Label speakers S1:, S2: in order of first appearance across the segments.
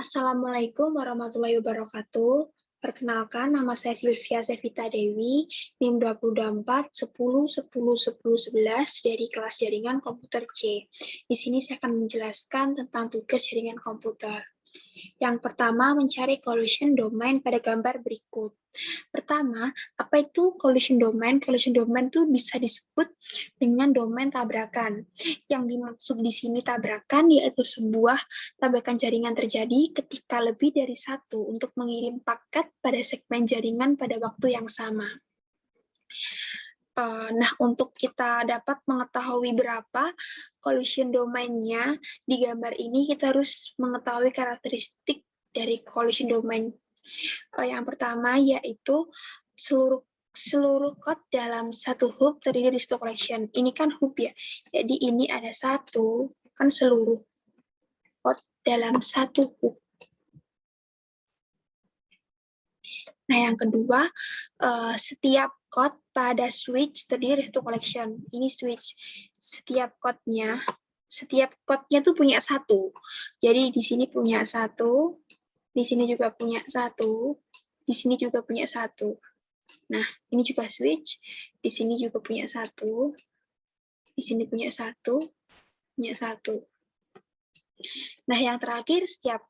S1: Assalamualaikum warahmatullahi wabarakatuh. Perkenalkan, nama saya Sylvia Sevita Dewi, NIM 224 10 10 10 11 dari kelas jaringan komputer C. Di sini saya akan menjelaskan tentang tugas jaringan komputer. Yang pertama, mencari collision domain pada gambar berikut. Pertama, apa itu collision domain? Collision domain itu bisa disebut dengan domain tabrakan. Yang dimaksud di sini tabrakan yaitu sebuah tabrakan jaringan terjadi ketika lebih dari satu untuk mengirim paket pada segmen jaringan pada waktu yang sama. Nah, untuk kita dapat mengetahui berapa collision domain-nya di gambar ini, kita harus mengetahui karakteristik dari collision domain. Yang pertama yaitu seluruh code dalam satu hub terdiri dari satu collection. Ini kan hub ya, jadi ini ada satu, kan seluruh code dalam satu hub. Nah, yang kedua, setiap code pada switch terdiri dari satu collection. Ini switch. Setiap code-nya tuh punya satu. Jadi di sini punya satu, di sini juga punya satu, di sini juga punya satu. Nah, ini juga switch, di sini juga punya satu, di sini punya satu, punya satu. Nah, yang terakhir, setiap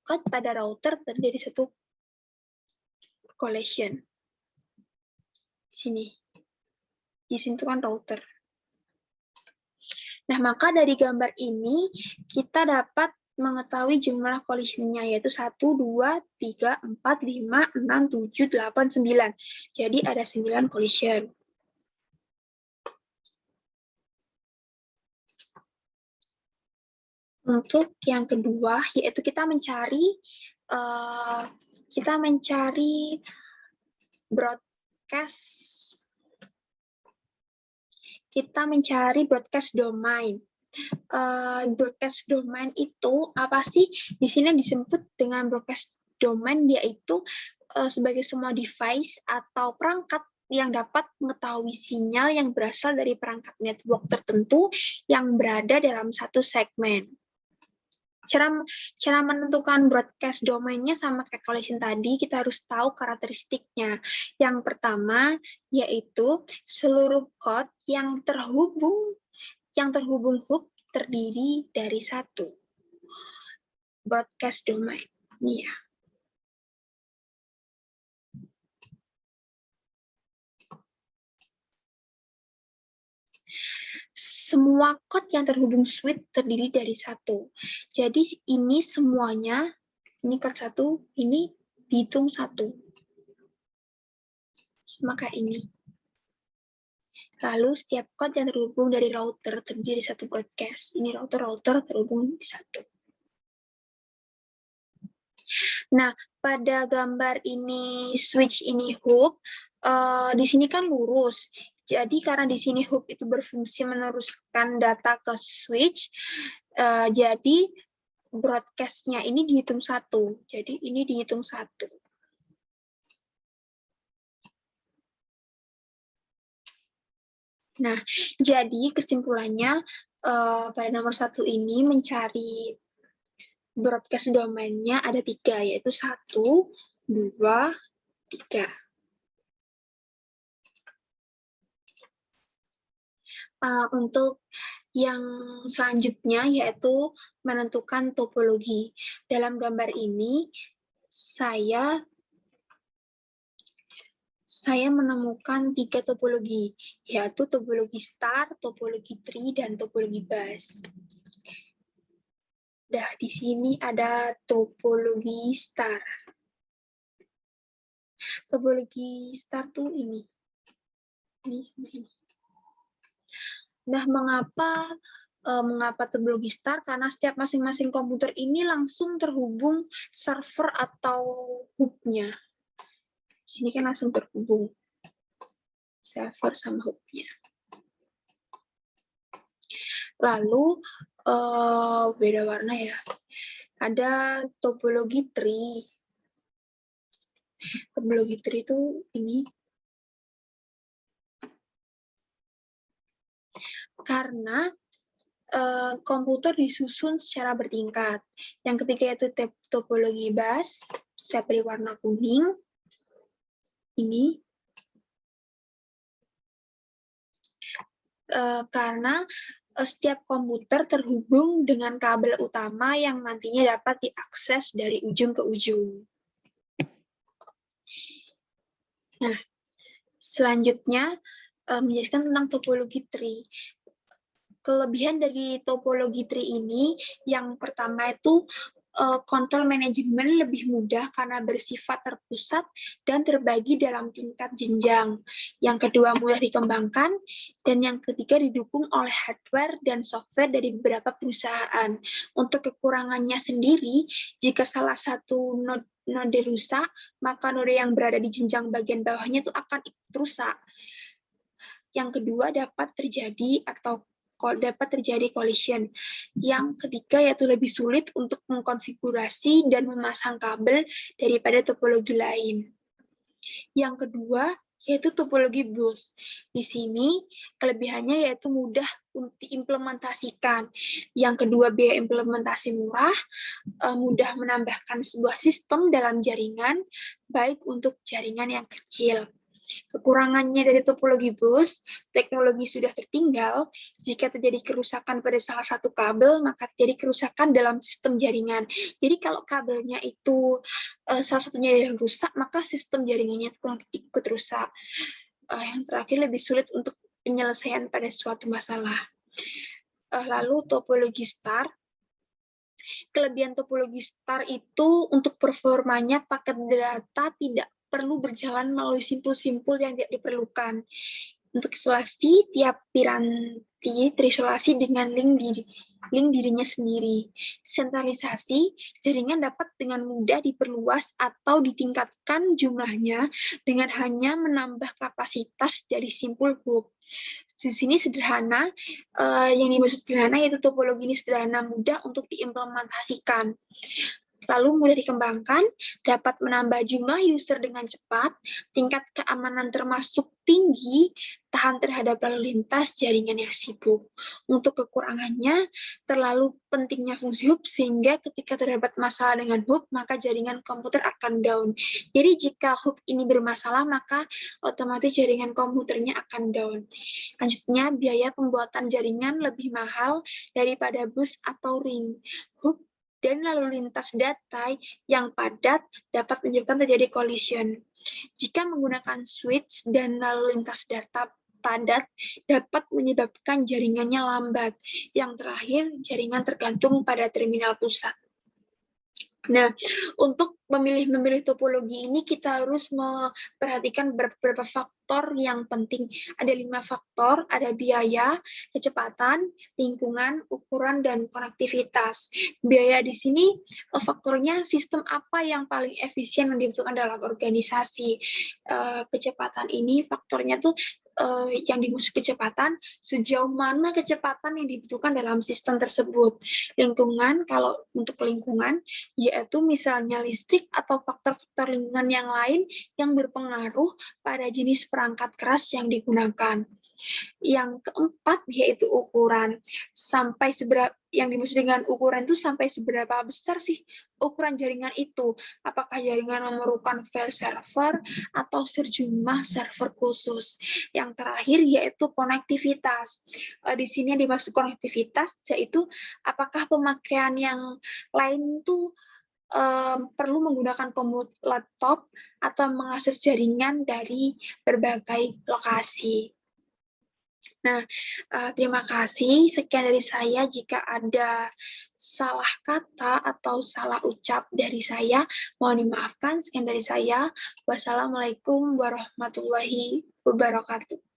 S1: code pada router terdiri dari satu collection. Di sini itu kan router. Nah, maka dari gambar ini, kita dapat mengetahui jumlah collision-nya, yaitu 1, 2, 3, 4, 5, 6, 7, 8, 9. Jadi ada 9 collision. Untuk yang kedua, yaitu kita mencari broadcast domain. Broadcast domain itu apa sih? Di sini disebut dengan broadcast domain, yaitu sebagai semua device atau perangkat yang dapat mengetahui sinyal yang berasal dari perangkat network tertentu yang berada dalam satu segmen. Cara menentukan broadcast domainnya sama kayak collision tadi, kita harus tahu karakteristiknya. Yang pertama yaitu seluruh code yang terhubung hub terdiri dari satu broadcast domain. Ini ya. Semua code yang terhubung switch terdiri dari satu. Jadi ini semuanya, ini code satu, ini dihitung satu. Sama kayak ini. Lalu setiap code yang terhubung dari router terdiri dari satu broadcast. Ini router terhubung di satu. Nah, pada gambar ini switch ini hub, di sini kan lurus. Jadi karena di sini hub itu berfungsi meneruskan data ke switch, jadi broadcast-nya ini dihitung satu. Jadi ini dihitung satu. Nah, jadi kesimpulannya pada nomor 1 ini mencari broadcast domainnya ada 3, yaitu 1, 2, 3. Untuk yang selanjutnya yaitu menentukan topologi. Dalam gambar ini saya menemukan 3 topologi, yaitu topologi star, topologi tree, dan topologi bus. Nah, di sini ada topologi star. Topologi star tuh ini sama ini. Nah, mengapa topologi star? Karena setiap masing-masing komputer ini langsung terhubung server atau hubnya. Di sini kan langsung terhubung server sama hubnya. Lalu beda warna ya. Ada topologi tree. Topologi tree itu ini. Karena komputer disusun secara bertingkat. Yang ketiga yaitu topologi bus. Saya beri warna kuning. Ini. Karena setiap komputer terhubung dengan kabel utama yang nantinya dapat diakses dari ujung ke ujung. Nah, selanjutnya menjelaskan tentang topologi tree. Kelebihan dari topologi tree ini, yang pertama itu kontrol manajemen lebih mudah karena bersifat terpusat dan terbagi dalam tingkat jenjang. Yang kedua, mudah dikembangkan. Dan yang ketiga, didukung oleh hardware dan software dari beberapa perusahaan. Untuk kekurangannya sendiri, jika salah satu node rusak, maka node yang berada di jenjang bagian bawahnya itu akan ikut rusak. Yang kedua, dapat terjadi collision. Yang ketiga yaitu lebih sulit untuk mengkonfigurasi dan memasang kabel daripada topologi lain. Yang kedua yaitu topologi bus. Di sini kelebihannya yaitu mudah untuk diimplementasikan. Yang kedua, biaya implementasi murah, mudah menambahkan sebuah sistem dalam jaringan, baik untuk jaringan yang kecil. Kekurangannya dari topologi bus, teknologi sudah tertinggal. Jika terjadi kerusakan pada salah satu kabel, maka terjadi kerusakan dalam sistem jaringan. Jadi kalau kabelnya itu salah satunya yang rusak, maka sistem jaringannya ikut rusak. Yang terakhir, lebih sulit untuk penyelesaian pada suatu masalah. Lalu topologi star. Kelebihan topologi star itu untuk performanya paket data tidak perlu berjalan melalui simpul-simpul yang tidak diperlukan. Untuk isolasi, tiap piranti terisolasi dengan link dirinya sendiri. Sentralisasi, jaringan dapat dengan mudah diperluas atau ditingkatkan jumlahnya dengan hanya menambah kapasitas dari simpul hub. Di sini sederhana, yang dimaksud sederhana yaitu topologi ini sederhana, mudah untuk diimplementasikan. Lalu mudah dikembangkan, dapat menambah jumlah user dengan cepat, tingkat keamanan termasuk tinggi, tahan terhadap lalu lintas jaringan yang sibuk. Untuk kekurangannya, terlalu pentingnya fungsi hub sehingga ketika terdapat masalah dengan hub, maka jaringan komputer akan down. Jadi jika hub ini bermasalah, maka otomatis jaringan komputernya akan down. Lanjutnya, biaya pembuatan jaringan lebih mahal daripada bus atau ring. Hub dan lalu lintas data yang padat dapat menyebabkan terjadi collision. Jika menggunakan switch dan lalu lintas data padat dapat menyebabkan jaringannya lambat. Yang terakhir, jaringan tergantung pada terminal pusat. Nah, untuk memilih topologi ini kita harus memperhatikan beberapa faktor yang penting. Ada 5 faktor, ada biaya, kecepatan, lingkungan, ukuran, dan konektivitas. Biaya di sini faktornya sistem apa yang paling efisien yang dibutuhkan dalam organisasi. Kecepatan ini faktornya tuh yang dimaksud kecepatan, sejauh mana kecepatan yang dibutuhkan dalam sistem tersebut. Lingkungan, kalau untuk lingkungan, yaitu misalnya listrik atau faktor-faktor lingkungan yang lain yang berpengaruh pada jenis perangkat keras yang digunakan. Yang keempat yaitu ukuran. Sampai seberapa, yang dimaksud dengan ukuran itu sampai seberapa besar sih ukuran jaringan itu? Apakah jaringan memerlukan file server atau sejumlah server khusus? Yang terakhir yaitu konektivitas. Di sini yang dimaksud konektivitas yaitu apakah pemakaian yang lain itu perlu menggunakan komputer laptop atau mengakses jaringan dari berbagai lokasi. Nah, terima kasih. Sekian dari saya. Jika ada salah kata atau salah ucap dari saya, mohon dimaafkan. Sekian dari saya. Wassalamualaikum warahmatullahi wabarakatuh.